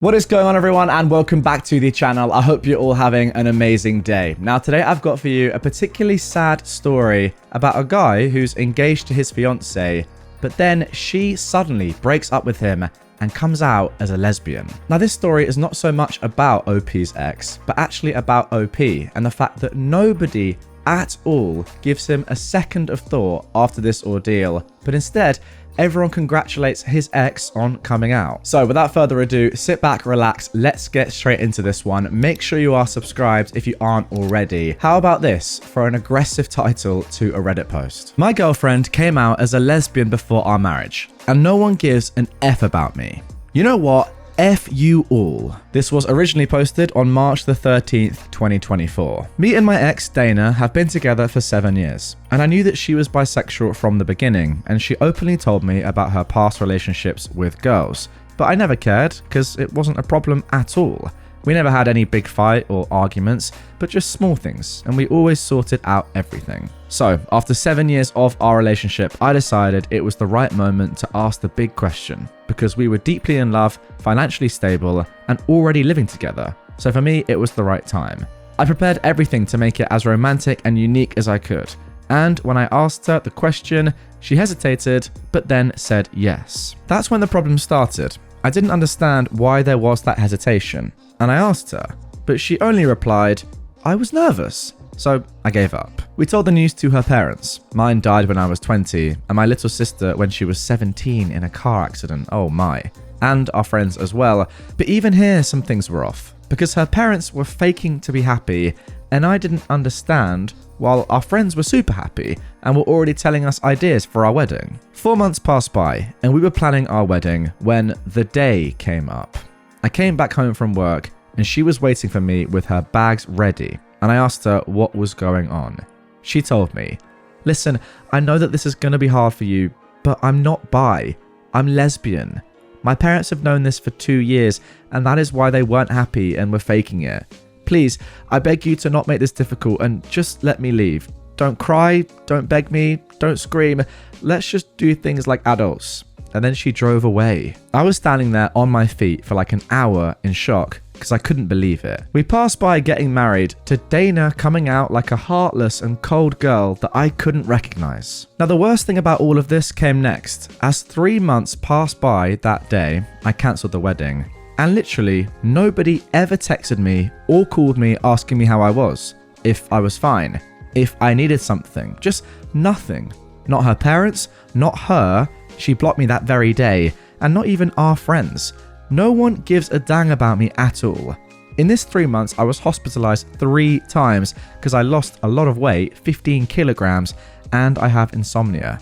What is going on, everyone, and welcome back to the channel. I hope you're all having an amazing day. Now, today I've got for you a particularly sad story about a guy who's engaged to his fiancée, but then she suddenly breaks up with him and comes out as a lesbian. Now, this story is not so much about OP's ex, but actually about OP and the fact that nobody at all gives him a second of thought after this ordeal, but instead, everyone congratulates his ex on coming out. So without further ado, sit back, relax, let's get straight into this one. Make sure you are subscribed if you aren't already. How about this for an aggressive title to a Reddit post? My girlfriend came out as a lesbian before our marriage, and no one gives an F about me. You know what? F you all. This was originally posted on March the 13th, 2024. Me and my ex, Dana, have been together for 7 years, and I knew that she was bisexual from the beginning, and she openly told me about her past relationships with girls. But I never cared, because it wasn't a problem at all. We never had any big fight or arguments, but just small things, and we always sorted out everything. So, after 7 years of our relationship, I decided it was the right moment to ask the big question, because we were deeply in love, financially stable, and already living together. So for me, it was the right time. I prepared everything to make it as romantic and unique as I could. And when I asked her the question, she hesitated, but then said yes. That's when the problem started. I didn't understand why there was that hesitation, and I asked her, but she only replied, "I was nervous." So I gave up. We told the news to her parents. Mine died when I was 20, and my little sister when she was 17 in a car accident. Oh my. And our friends as well. But even here, some things were off, because her parents were faking to be happy, and I didn't understand, while our friends were super happy and were already telling us ideas for our wedding. 4 months passed by, and we were planning our wedding when the day came up. I came back home from work, and she was waiting for me with her bags ready, and I asked her what was going on. She told me, "Listen, I know that this is going to be hard for you, but I'm not bi. I'm lesbian. My parents have known this for 2 years, and that is why they weren't happy and were faking it. Please, I beg you to not make this difficult and just let me leave. Don't cry, don't beg me, don't scream. Let's just do things like adults." And then she drove away. I was standing there on my feet for like an hour in shock because I couldn't believe it. We passed by getting married to Dana coming out like a heartless and cold girl that I couldn't recognize. Now, the worst thing about all of this came next. As 3 months passed by that day, I cancelled the wedding. And literally, nobody ever texted me or called me asking me how I was, if I was fine, if I needed something, just nothing. Not her parents, not her. She blocked me that very day, and not even our friends. No one gives a dang about me at all. In this 3 months, I was hospitalized 3 times because I lost a lot of weight, 15 kilograms, and I have insomnia.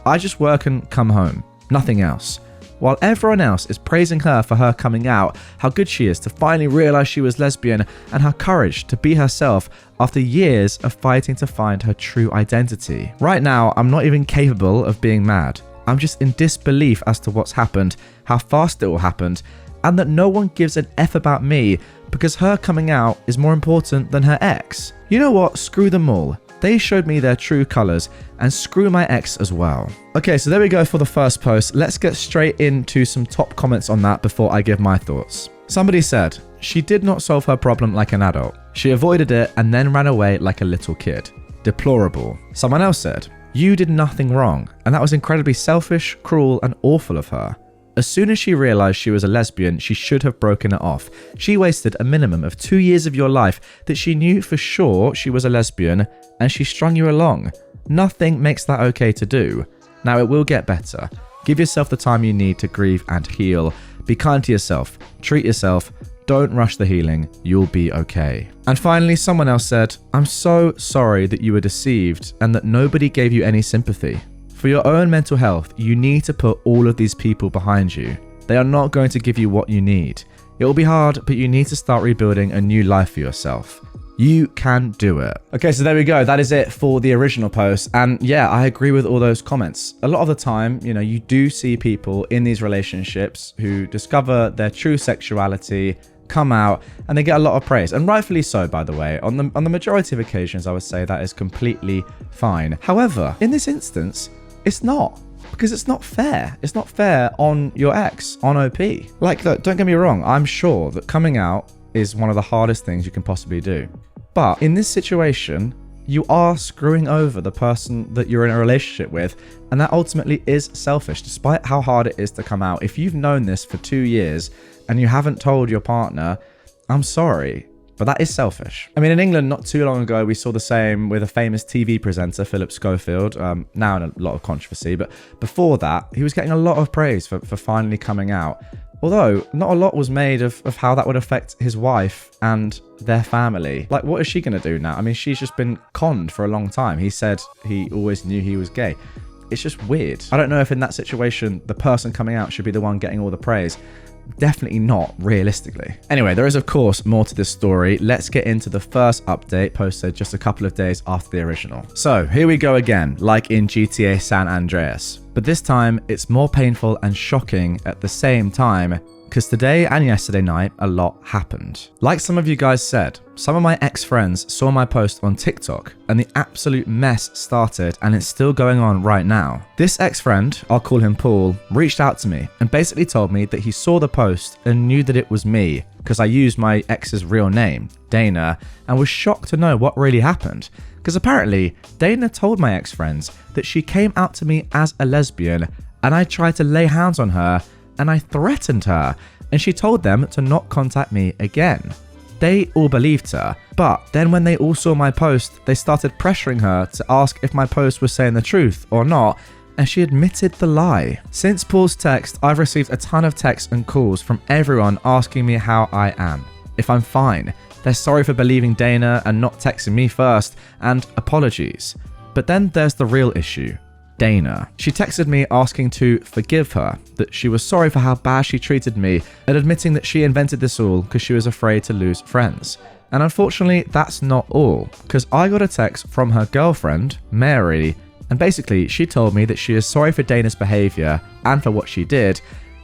I just work and come home, nothing else. While everyone else is praising her for her coming out, how good she is to finally realize she was lesbian, and her courage to be herself after years of fighting to find her true identity. Right now, I'm not even capable of being mad. I'm just in disbelief as to what's happened, how fast it all happened, and that no one gives an F about me because her coming out is more important than her ex. You know what? Screw them all. They showed me their true colors, and screw my ex as well. Okay, so there we go for the first post. Let's get straight into some top comments on that before I give my thoughts. Somebody said, "She did not solve her problem like an adult. She avoided it and then ran away like a little kid. Deplorable." Someone else said, "You did nothing wrong, and that was incredibly selfish, cruel, and awful of her. As soon as she realized she was a lesbian, she should have broken it off. She wasted a minimum of 2 years of your life that she knew for sure she was a lesbian, and she strung you along. Nothing makes that okay to do. Now it will get better. Give yourself the time you need to grieve and heal. Be kind to yourself. Treat yourself. Don't rush the healing. You'll be okay." And finally, someone else said, "I'm so sorry that you were deceived and that nobody gave you any sympathy. For your own mental health, you need to put all of these people behind you. They are not going to give you what you need. It will be hard, but you need to start rebuilding a new life for yourself. You can do it." Okay, so there we go. That is it for the original post. And yeah, I agree with all those comments. A lot of the time, you do see people in these relationships who discover their true sexuality, come out, and they get a lot of praise, and rightfully so, by the way. On the majority of occasions, I would say that is completely fine. However, in this instance, it's not. Because it's not fair. It's not fair on your ex, on OP. Like, look, don't get me wrong. I'm sure that coming out is one of the hardest things you can possibly do. But in this situation, you are screwing over the person that you're in a relationship with, and that ultimately is selfish, despite how hard it is to come out. If you've known this for 2 years and you haven't told your partner, I'm sorry, but that is selfish. I mean, in England, not too long ago, we saw the same with a famous TV presenter, Philip Schofield, now in a lot of controversy, but before that, he was getting a lot of praise for finally coming out. Although, not a lot was made of how that would affect his wife and their family. Like, what is she going to do now? I mean, she's just been conned for a long time. He said he always knew he was gay. It's just weird. I don't know if in that situation, the person coming out should be the one getting all the praise. Definitely not, realistically. Anyway, there is of course more to this story. Let's get into the first update posted just a couple of days after the original. So here we go again, like in GTA San Andreas. But this time, it's more painful and shocking at the same time, because today and yesterday night, a lot happened. Like some of you guys said, some of my ex-friends saw my post on TikTok, and the absolute mess started, and it's still going on right now. This ex-friend, I'll call him Paul, reached out to me and basically told me that he saw the post and knew that it was me, because I used my ex's real name, Dana, and was shocked to know what really happened. Because apparently, Dana told my ex-friends that she came out to me as a lesbian, and I tried to lay hands on her, and I threatened her, and she told them to not contact me again. They all believed her, but then when they all saw my post, they started pressuring her to ask if my post was saying the truth or not, and she admitted the lie. Since Paul's text, I've received a ton of texts and calls from everyone asking me how I am, if I'm fine. They're sorry for believing Dana and not texting me first, and apologies. But then there's the real issue. Dana. She texted me asking to forgive her, that she was sorry for how bad she treated me, and admitting that she invented this all because she was afraid to lose friends. And unfortunately, that's not all, because I got a text from her girlfriend, Mary, and basically she told me that she is sorry for Dana's behaviour and for what she did,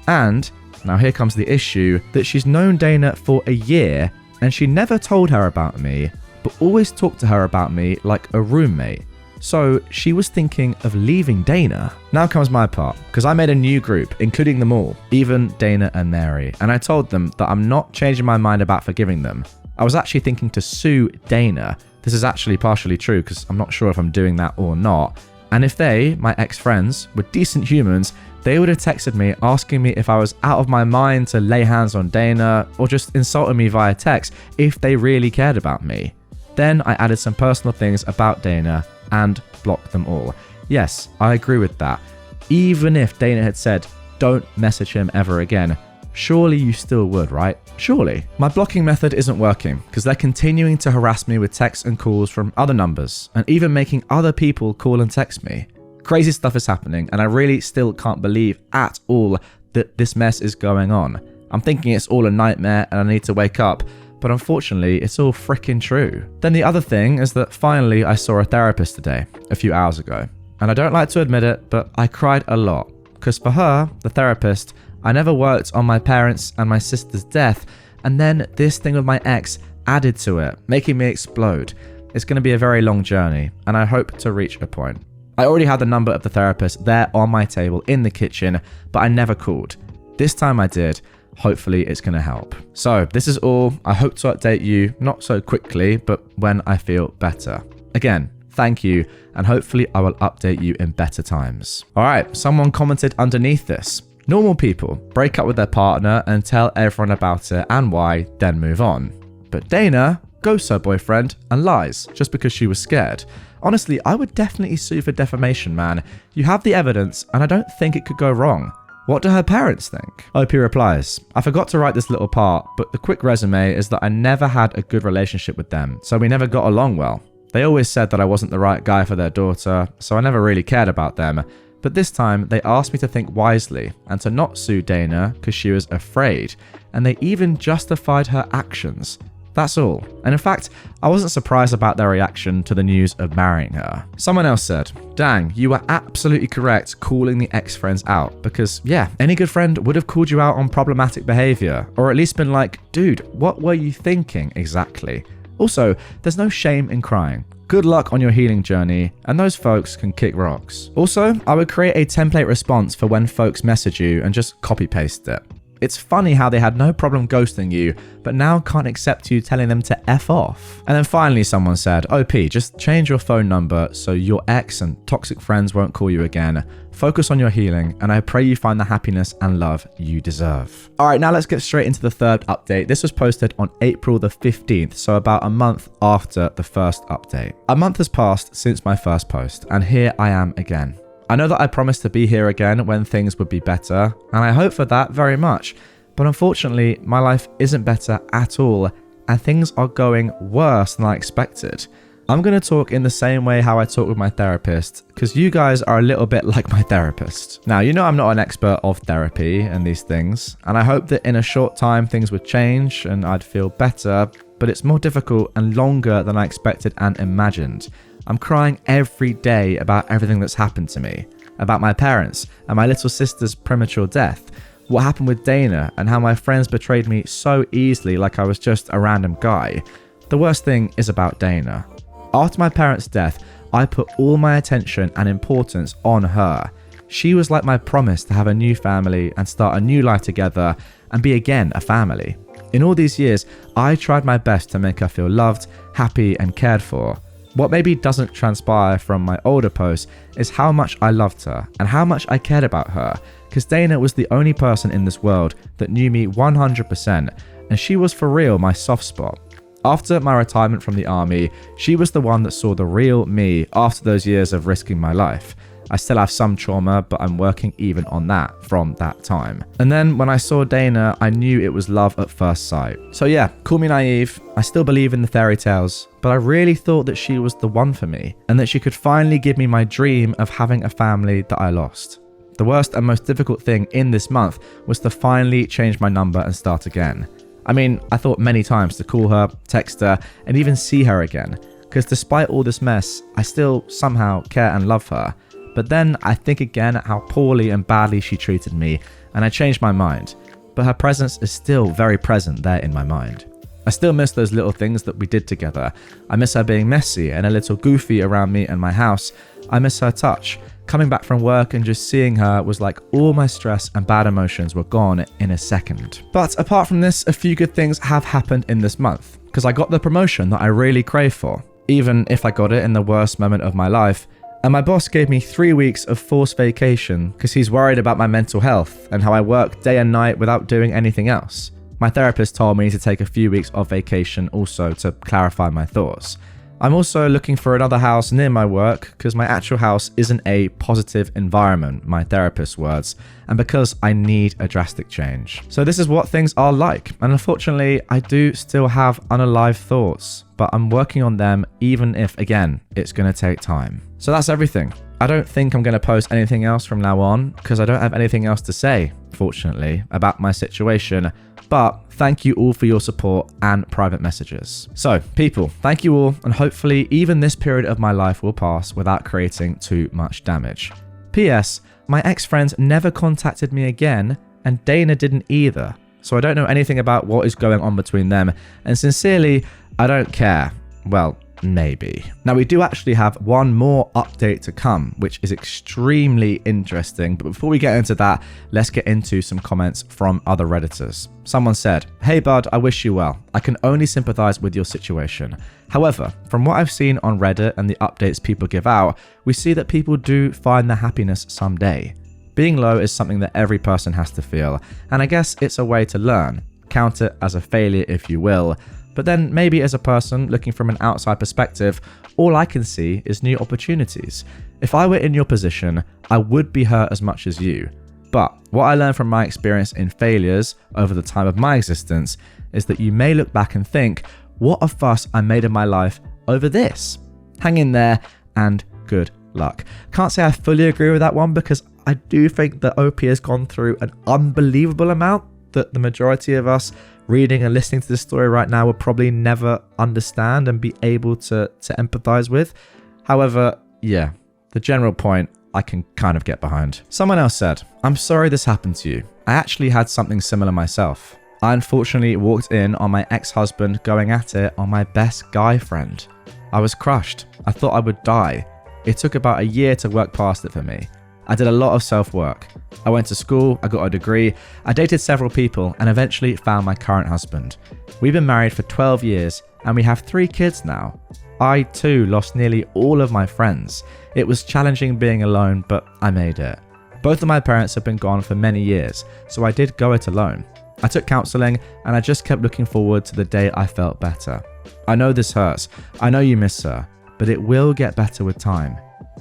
and, now here comes the issue, that she's known Dana for a year, and she never told her about me, but always talked to her about me like a roommate. So she was thinking of leaving Dana. Now comes my part, because I made a new group, including them all, even Dana and Mary, and I told them that I'm not changing my mind about forgiving them. I was actually thinking to sue Dana. This is actually partially true, because I'm not sure if I'm doing that or not. And if they, my ex-friends, were decent humans, they would have texted me asking me if I was out of my mind to lay hands on Dana, or just insulted me via text if they really cared about me. Then I added some personal things about Dana and blocked them all. Yes, I agree with that. Even if Dana had said, don't message him ever again, surely you still would, right? Surely. My blocking method isn't working because they're continuing to harass me with texts and calls from other numbers, and even making other people call and text me. Crazy stuff is happening, and I really still can't believe at all that this mess is going on. I'm thinking it's all a nightmare and I need to wake up, but unfortunately, it's all freaking true. Then the other thing is that finally I saw a therapist today, a few hours ago. And I don't like to admit it, but I cried a lot. Because for her, the therapist, I never worked on my parents' and my sister's death, and then this thing with my ex added to it, making me explode. It's going to be a very long journey, and I hope to reach a point. I already had the number of the therapist there on my table in the kitchen, but I never called. This time I did. Hopefully it's going to help. So this is all. I hope to update you, not so quickly, but when I feel better. Again, thank you, and hopefully I will update you in better times. All right, someone commented underneath this. Normal people break up with their partner and tell everyone about it and why, then move on. But Dana ghosts her boyfriend and lies just because she was scared. Honestly, I would definitely sue for defamation, man. You have the evidence, and I don't think it could go wrong. What do her parents think? OP replies, I forgot to write this little part, but the quick resume is that I never had a good relationship with them, so we never got along well. They always said that I wasn't the right guy for their daughter, so I never really cared about them. But this time, they asked me to think wisely and to not sue Dana because she was afraid, and they even justified her actions. That's all. And in fact, I wasn't surprised about their reaction to the news of marrying her. Someone else said, dang, you were absolutely correct calling the ex-friends out, because yeah, any good friend would have called you out on problematic behavior, or at least been like, dude, what were you thinking exactly? Also, there's no shame in crying. Good luck on your healing journey, and those folks can kick rocks. Also, I would create a template response for when folks message you and just copy paste it. It's funny how they had no problem ghosting you, but now can't accept you telling them to F off. And then finally someone said, OP, just change your phone number so your ex and toxic friends won't call you again. Focus on your healing, and I pray you find the happiness and love you deserve. Alright, now let's get straight into the third update. This was posted on April the 15th, so about a month after the first update. A month has passed since my first post, and here I am again. I know that I promised to be here again when things would be better, and I hope for that very much. But unfortunately, my life isn't better at all, and things are going worse than I expected. I'm going to talk in the same way how I talk with my therapist, because you guys are a little bit like my therapist. Now, you know I'm not an expert of therapy and these things, and I hope that in a short time things would change and I'd feel better, but it's more difficult and longer than I expected and imagined. I'm crying every day about everything that's happened to me, about my parents and my little sister's premature death, what happened with Dana and how my friends betrayed me so easily like I was just a random guy. The worst thing is about Dana. After my parents' death, I put all my attention and importance on her. She was like my promise to have a new family and start a new life together and be again a family. In all these years, I tried my best to make her feel loved, happy and cared for. What maybe doesn't transpire from my older posts is how much I loved her and how much I cared about her, because Dana was the only person in this world that knew me 100%, and she was for real my soft spot. After my retirement from the army, she was the one that saw the real me after those years of risking my life. I still have some trauma, but I'm working even on that from that time. And then when I saw Dana, I knew it was love at first sight. So yeah, call me naive, I still believe in the fairy tales, but I really thought that she was the one for me, and that she could finally give me my dream of having a family that I lost. The worst and most difficult thing in this month was to finally change my number and start again. I mean, I thought many times to call her, text her, and even see her again, because despite all this mess, I still somehow care and love her. But then I think again at how poorly and badly she treated me, and I changed my mind. But her presence is still very present there in my mind. I still miss those little things that we did together. I miss her being messy and a little goofy around me and my house. I miss her touch. Coming back from work and just seeing her was like all my stress and bad emotions were gone in a second. But apart from this, a few good things have happened in this month, because I got the promotion that I really crave for, even if I got it in the worst moment of my life. And my boss gave me 3 weeks of forced vacation because he's worried about my mental health and how I work day and night without doing anything else. My therapist told me to take a few weeks of vacation also to clarify my thoughts. I'm also looking for another house near my work because my actual house isn't a positive environment, my therapist's words, and because I need a drastic change. So this is what things are like, and unfortunately I do still have unalive thoughts, but I'm working on them even if, again, it's going to take time. So that's everything. I don't think I'm going to post anything else from now on because I don't have anything else to say, fortunately, about my situation. But thank you all for your support and private messages. So people, thank you all, and hopefully even this period of my life will pass without creating too much damage. P.S. My ex-friends never contacted me again, and Dana didn't either. So I don't know anything about what is going on between them, and sincerely, I don't care. Well, maybe. Now we do actually have one more update to come, which is extremely interesting, but before we get into that, let's get into some comments from other Redditors. Someone said, "Hey bud, I wish you well. I can only sympathize with your situation. However, from what I've seen on Reddit and the updates people give out, we see that people do find their happiness someday. Being low is something that every person has to feel, and I guess it's a way to learn. Count it as a failure if you will. But then maybe as a person looking from an outside perspective, all I can see is new opportunities. If I were in your position, I would be hurt as much as you. But what I learned from my experience in failures over the time of my existence is that you may look back and think, what a fuss I made of my life over this. Hang in there and good luck." Can't say I fully agree with that one because I do think that OP has gone through an unbelievable amount that the majority of us reading and listening to this story right now will probably never understand and be able to empathize with. However, yeah, the general point I can kind of get behind. Someone else said, "I'm sorry this happened to you. I actually had something similar myself. I unfortunately walked in on my ex-husband going at it on my best guy friend. I was crushed. I thought I would die. It took about a year to work past it for me. I did a lot of self-work. I went to school, I got a degree, I dated several people, and eventually found my current husband. We've been married for 12 years, and we have 3 kids now. I too lost nearly all of my friends. It was challenging being alone, but I made it. Both of my parents have been gone for many years, so I did go it alone. I took counselling, and I just kept looking forward to the day I felt better. I know this hurts. I know you miss her, but it will get better with time.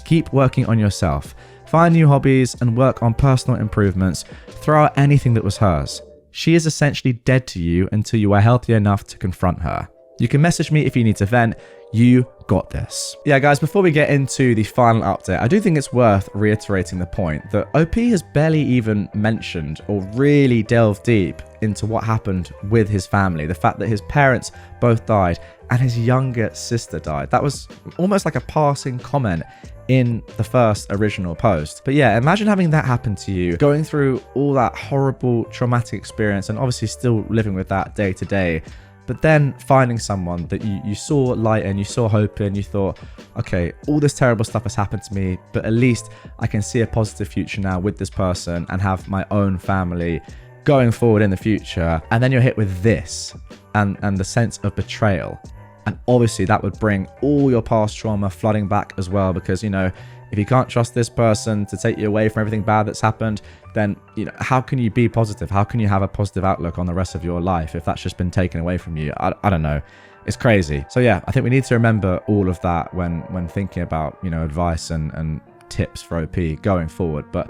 Keep working on yourself. Find new hobbies and work on personal improvements. Throw out anything that was hers. She is essentially dead to you until you are healthy enough to confront her. You can message me if you need to vent. You got this. Yeah, guys, before we get into the final update, I do think it's worth reiterating the point that OP has barely even mentioned or really delved deep into what happened with his family. The fact that his parents both died and his younger sister died. That was almost like a passing comment in the first original post. But yeah, imagine having that happen to you, going through all that horrible traumatic experience and obviously still living with that day to day. But then finding someone that you saw light in, you saw hope in, you thought, okay, all this terrible stuff has happened to me, but at least I can see a positive future now with this person and have my own family going forward in the future. And then you're hit with this and the sense of betrayal. And obviously that would bring all your past trauma flooding back as well, because, you know, if you can't trust this person to take you away from everything bad that's happened, then, you know, how can you be positive? How can you have a positive outlook on the rest of your life if that's just been taken away from you? I don't know. It's crazy. So yeah, I think we need to remember all of that when thinking about, you know, advice and tips for OP going forward. But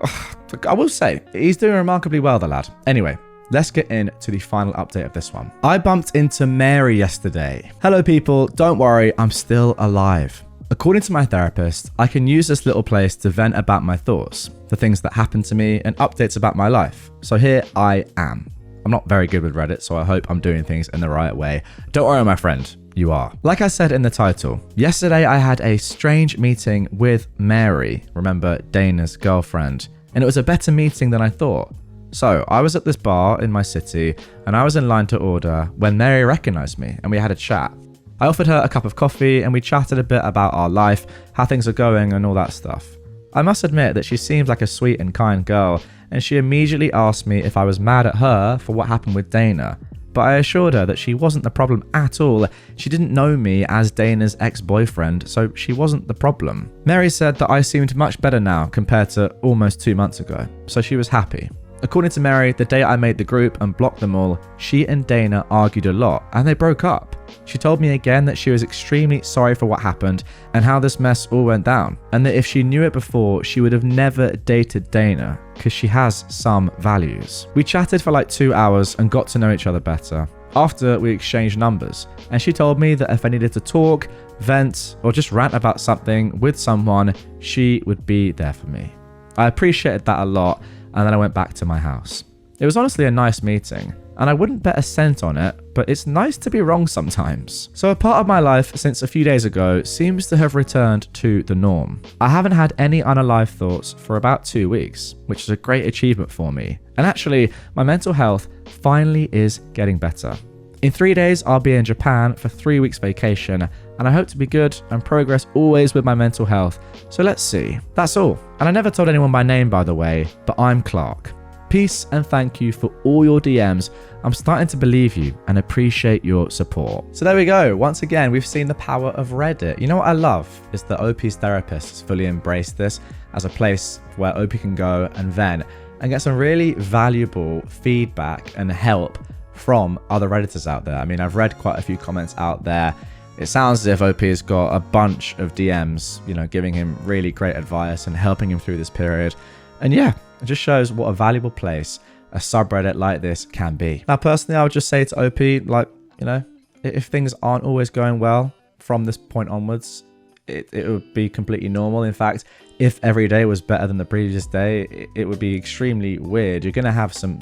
I will say, he's doing remarkably well, the lad. Anyway, let's get into the final update of this one. I bumped into Mary yesterday. Hello people, don't worry, I'm still alive. According to my therapist, I can use this little place to vent about my thoughts, the things that happen to me, and updates about my life. So here I am. I'm not very good with Reddit, so I hope I'm doing things in the right way. Don't worry, my friend, you are. Like I said in the title, yesterday I had a strange meeting with Mary, remember Dana's girlfriend, and it was a better meeting than I thought. So I was at this bar in my city, and I was in line to order when Mary recognized me, and we had a chat. I offered her a cup of coffee and we chatted a bit about our life, how things are going and all that stuff. I must admit that she seems like a sweet and kind girl, and she immediately asked me if I was mad at her for what happened with Dana. But I assured her that she wasn't the problem at all. She didn't know me as Dana's ex-boyfriend, so she wasn't the problem. Mary said that I seemed much better now compared to almost 2 months ago, so she was happy. According to Mary, the day I made the group and blocked them all, she and Dana argued a lot and they broke up. She told me again that she was extremely sorry for what happened and how this mess all went down, and that if she knew it before, she would have never dated Dana because she has some values. We chatted for like 2 hours and got to know each other better. After, we exchanged numbers, and she told me that if I needed to talk, vent, or just rant about something with someone, she would be there for me. I appreciated that a lot, and then I went back to my house. It was honestly a nice meeting, and I wouldn't bet a cent on it, but it's nice to be wrong sometimes. So a part of my life since a few days ago seems to have returned to the norm. I haven't had any unalive thoughts for about 2 weeks, which is a great achievement for me. And actually, my mental health finally is getting better. In 3 days, I'll be in Japan for 3 weeks vacation, and I hope to be good and progress always with my mental health. So let's see. That's all. And I never told anyone my name, by the way, but I'm Clark. Peace and thank you for all your DMs. I'm starting to believe you and appreciate your support. So there we go. Once again, we've seen the power of Reddit. You know what I love is that OP's therapist fully embraced this as a place where OP can go and vent and get some really valuable feedback and help from other Redditors out there. I mean, I've read quite a few comments out there. It sounds as if OP has got a bunch of DMs, you know, giving him really great advice and helping him through this period. And yeah, it just shows what a valuable place a subreddit like this can be. Now, personally, I would just say to OP, like, you know, if things aren't always going well from this point onwards, it would be completely normal. In fact, if every day was better than the previous day, it would be extremely weird. You're going to have some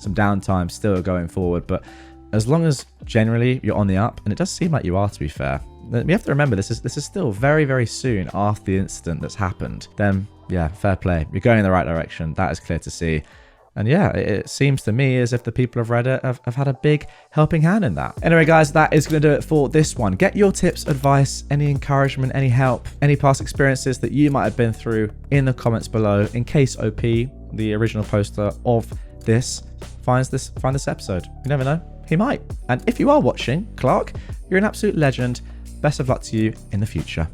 downtime still going forward, but as long as generally you're on the up, and it does seem like you are, to be fair, we have to remember this is still very, very soon after the incident that's happened. Then yeah, fair play. You're going in the right direction. That is clear to see. And yeah, it seems to me as if the people of Reddit have had a big helping hand in that. Anyway, guys, that is going to do it for this one. Get your tips, advice, any encouragement, any help, any past experiences that you might have been through in the comments below, in case OP, the original poster of this, find this episode. You never know, he might. And if you are watching, Clark, you're an absolute legend. Best of luck to you in the future.